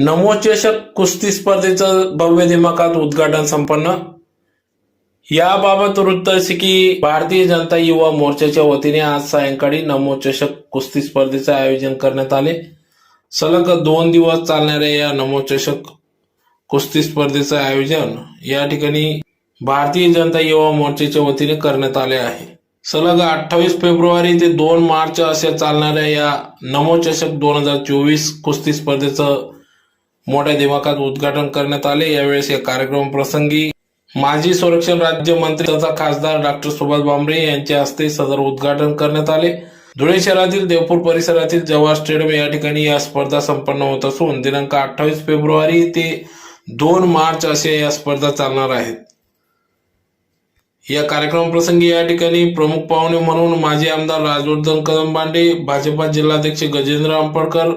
नमोचषक कुस्ती स्पर्धेचं भव्य दिमाखात उद्घाटन संपन्न। याबाबत वृत्त असे की भारतीय जनता युवा मोर्चाच्या वतीने आज सायंकाळी नमोचषक कुस्ती स्पर्धेचे आयोजन करण्यात आले। सलग 2 दिवस चालणाऱ्या या नमोचषक कुस्ती स्पर्धेचे आयोजन या ठिकाणी भारतीय जनता युवा मोर्चाच्या वतीने करण्यात आले आहे। सलग 28 फेब्रुवारी ते 2 मार्च असे चालणाऱ्या या नमोचषक 2024 कुस्ती स्पर्धेचं मोठ्या दिमाखात उद्घाटन करण्यात आले। यावेळेस या कार्यक्रम प्रसंगी माजी संरक्षण राज्यमंत्री तथा खासदार डॉक्टर सुभाष भामरे यांच्या हस्ते सदर उद्घाटन करण्यात आले। धुळे शहरातील देवपूर परिसरातील जवाहर स्टेडियम या ठिकाणी या स्पर्धा संपन्न होत असून दिनांक 28 फेब्रुवारी ते 2 मार्च असे या स्पर्धा चालणार आहेत। या कार्यक्रम प्रसंगी या ठिकाणी प्रमुख पाहुणे म्हणून माजी आमदार राजवर्धन कदमबांडे, भाजपा जिल्हाध्यक्ष गजेंद्र अंपडकर,